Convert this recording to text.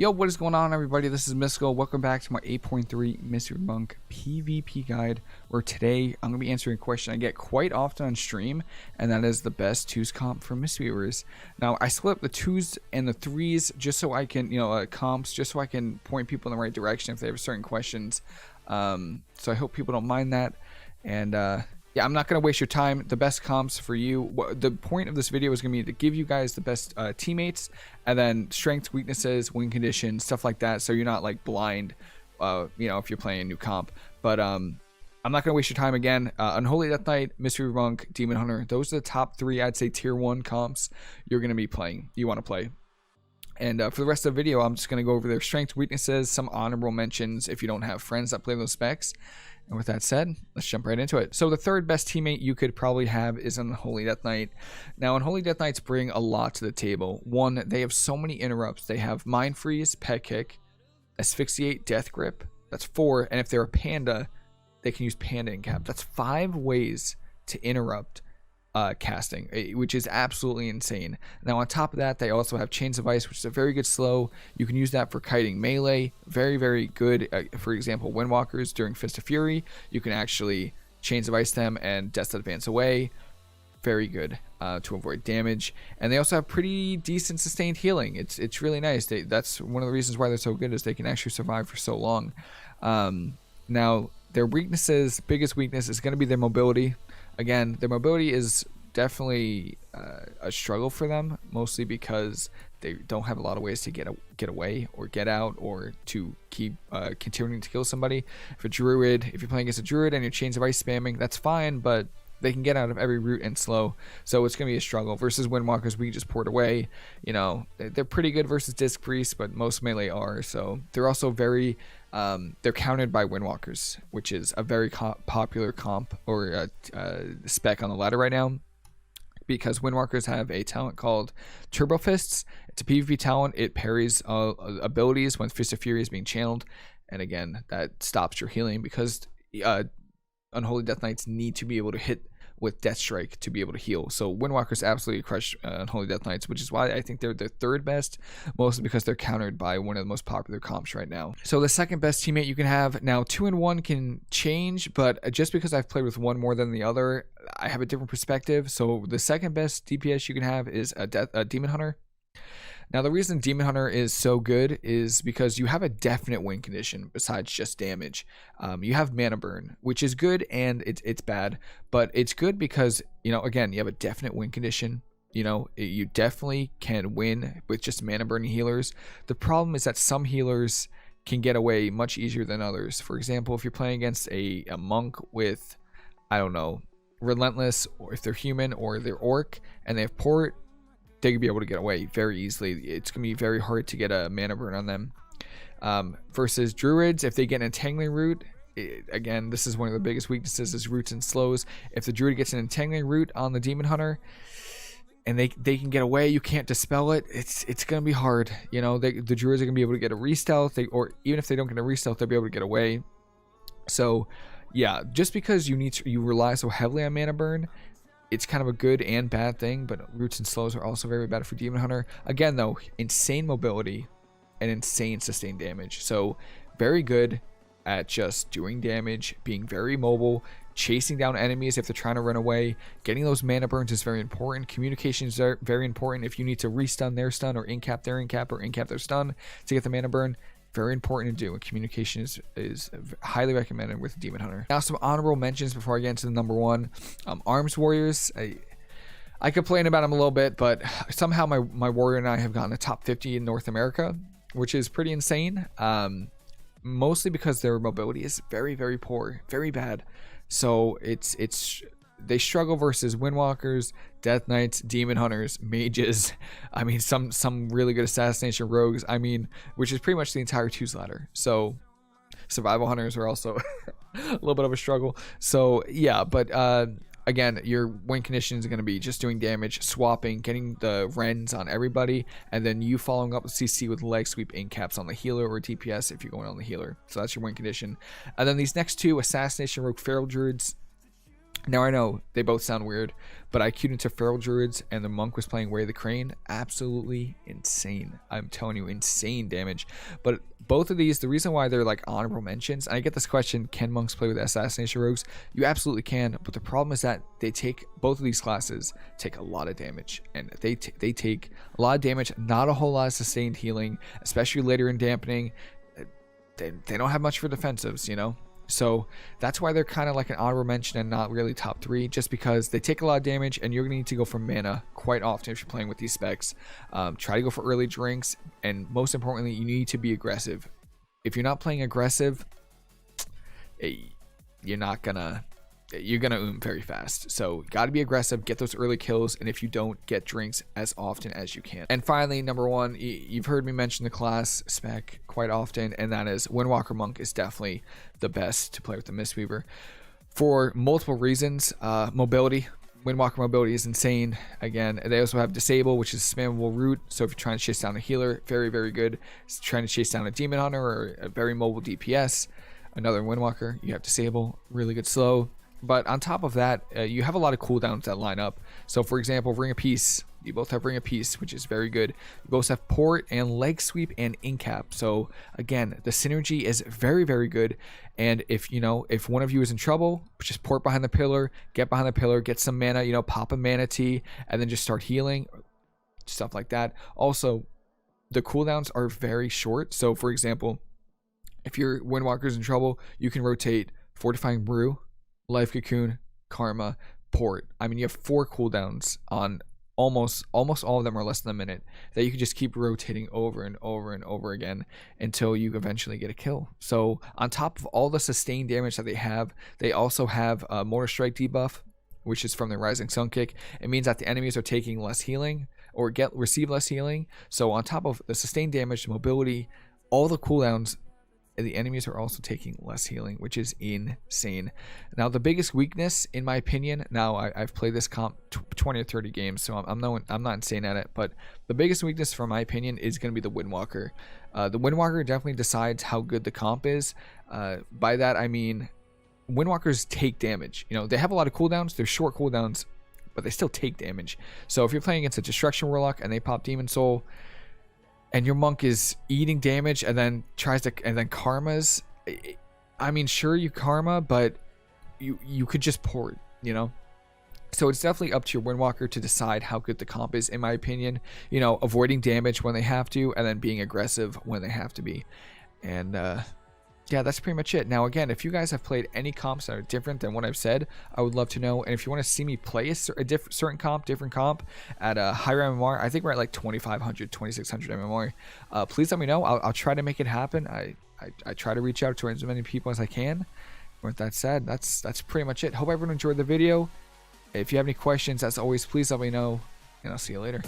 Yo, what is going on, everybody? This is Mysticall. Welcome back to my 8.3 Mistweaver Monk PvP guide, where today I'm going to be answering a question I get quite often on stream, and that is the best 2s comp for Mistweavers. Now, I split up the 2s and the 3s just so I can, comps, just so I can point people in the right direction if they have certain questions. So I hope people don't mind that. And, yeah, I'm not going to waste your time. The best comps for you. The point of this video is going to be to give you guys the best teammates, and then strengths, weaknesses, win conditions, stuff like that. So you're not like blind, if you're playing a new comp. But I'm not going to waste your time again. Unholy Death Knight, Mistweaver Monk, Demon Hunter. Those are the top 3, I'd say, tier 1 comps you're going to be playing. You want to play. And for the rest of the video, I'm just going to go over their strengths, weaknesses, some honorable mentions if you don't have friends that play those specs. And with that said, let's jump right into it. So the third best teammate you could probably have is Unholy Death Knight. Now, Unholy Death Knights bring a lot to the table. One, they have so many interrupts. They have Mind Freeze, Pet Kick, Asphyxiate, Death Grip. That's 4. And if they're a Panda, they can use Panda Incap. That's 5 ways to interrupt casting, which is absolutely insane. Now on top of that, they also have Chains of Ice, which is a very good slow. You can use that for kiting melee. Very good. For example, Windwalkers during Fist of Fury, you can actually Chains of Ice them and Death Advance away. Very good to avoid damage. And they also have pretty decent sustained healing. It's really nice. That's one of the reasons why they're so good, is they can actually survive for so long. Now their weaknesses, biggest weakness is going to be their mobility. Again, their mobility is definitely a struggle for them, mostly because they don't have a lot of ways to get away or get out, or to keep continuing to kill somebody. If you're playing against a druid and you're Chains of Ice spamming, that's fine, but they can get out of every route and slow, so it's going to be a struggle. Versus Windwalkers, we can just port away. They're pretty good versus Disc Priests, but most melee are, so they're also very they're countered by Windwalkers, which is a very popular comp or spec on the ladder right now, because Windwalkers have a talent called Turbo Fists. It's a PvP talent. It parries abilities when Fist of Fury is being channeled, and again, that stops your healing, because Unholy Death Knights need to be able to hit with Death Strike to be able to heal. So Windwalkers absolutely crush Unholy Death Knights, which is why I think they're the third best, mostly because they're countered by one of the most popular comps right now. So the second best teammate you can have, now 2 and 1 can change, but just because I've played with one more than the other, I have a different perspective. So the second best DPS you can have is a Demon Hunter. Now, the reason Demon Hunter is so good is because you have a definite win condition besides just damage. You have mana burn, which is good and it's bad, but it's good because, again, you have a definite win condition. You definitely can win with just mana burning healers. The problem is that some healers can get away much easier than others. For example, if you're playing against a monk with, I don't know, Relentless, or if they're human or they're orc and they have port, they could be able to get away very easily. It's going to be very hard to get a mana burn on them. Versus druids, if they get an entangling root, again, this is one of the biggest weaknesses, is roots and slows. If the druid gets an entangling root on the Demon Hunter and they can get away, you can't dispel it, it's going to be hard. The druids are going to be able to get a re-stealth, or even if they don't get a re-stealth, they'll be able to get away. So yeah, just because you rely so heavily on mana burn, it's kind of a good and bad thing, but roots and slows are also very bad for Demon Hunter. Again, though, insane mobility and insane sustained damage. So very good at just doing damage, being very mobile, chasing down enemies if they're trying to run away. Getting those mana burns is very important. Communications are very important. If you need to restun their stun, or incap their incap, or incap their stun to get the mana burn, very important to do, and communication is highly recommended with Demon Hunter. Now, some honorable mentions before I get into the number 1. Arms Warriors. I complain about them a little bit, but somehow my warrior and I have gotten the top 50 in North America, which is pretty insane. Mostly because their mobility is very poor, very bad. So they struggle versus Windwalkers, Death Knights, Demon Hunters, Mages. I mean, some really good Assassination Rogues. I mean, which is pretty much the entire 2s ladder. So Survival Hunters are also a little bit of a struggle. So yeah, but again, your win conditions are going to be just doing damage, swapping, getting the Rens on everybody, and then you following up with CC with leg sweep incaps on the healer, or DPS if you're going on the healer. So that's your win condition. And then these next 2, Assassination Rogue Feral Druids. Now I know they both sound weird, but I queued into Feral Druids and the Monk was playing Way of the Crane. Absolutely insane. I'm telling you, insane damage. But both of these, the reason why they're like honorable mentions, and I get this question, can monks play with assassination rogues? You absolutely can, but the problem is that they take, both of these classes take a lot of damage, and they take a lot of damage, not a whole lot of sustained healing, especially later in dampening. They don't have much for defensives, you know? So that's why they're kind of like an honorable mention and not really top 3, just because they take a lot of damage and you're going to need to go for mana quite often if you're playing with these specs. Try to go for early drinks, and most importantly, you need to be aggressive. If you're not playing aggressive, you're gonna very fast. So got to be aggressive, get those early kills, and if you don't, get drinks as often as you can. And finally, number 1, you've heard me mention the class spec quite often, and that is Windwalker Monk is definitely the best to play with the Mistweaver for multiple reasons. Mobility. Windwalker mobility is insane. Again, they also have Disable, which is a spammable route, so if you're trying to chase down a healer, very, very good. Trying to chase down a Demon Hunter or a very mobile DPS, another Windwalker, you have Disable, really good slow. But on top of that, you have a lot of cooldowns that line up. So for example, Ring of Peace, you both have Ring of Peace, which is very good. You both have Port and Leg Sweep and Incap. So again, the synergy is very, very good. And if one of you is in trouble, just port behind the pillar, get some mana, pop a Mana Tea, and then just start healing, stuff like that. Also, the cooldowns are very short. So for example, if your Windwalker's in trouble, you can rotate Fortifying Brew, Life Cocoon, Karma, Port. I mean, you have 4 cooldowns on almost all of them are less than a minute that you can just keep rotating over and over and over again until you eventually get a kill. So on top of all the sustained damage that they also have a Mortar Strike debuff, which is from the Rising Sun Kick. It means that the enemies are taking less healing or receive less healing. So on top of the sustained damage, mobility, all the cooldowns, the enemies are also taking less healing, which is insane. Now, the biggest weakness, in my opinion, now I've played this comp 20 or 30 games, so I'm not insane at it, but the biggest weakness, from my opinion, is going to be the Windwalker. The Windwalker definitely decides how good the comp is. By that, I mean, Windwalkers take damage. They have a lot of cooldowns. They're short cooldowns, but they still take damage. So if you're playing against a Destruction Warlock and they pop Demon Soul, and your monk is eating damage and then karmas, I mean, sure, you karma, but you could just port, So it's definitely up to your Windwalker to decide how good the comp is, in my opinion. Avoiding damage when they have to, and then being aggressive when they have to be. And yeah, that's pretty much it. Now, again, if you guys have played any comps that are different than what I've said, I would love to know. And if you want to see me play a certain different comp at a higher MMR, I think we're at like 2,500, 2,600 MMR. Please let me know. I'll try to make it happen. I try to reach out to as many people as I can. With that said, that's pretty much it. Hope everyone enjoyed the video. If you have any questions, as always, please let me know, and I'll see you later.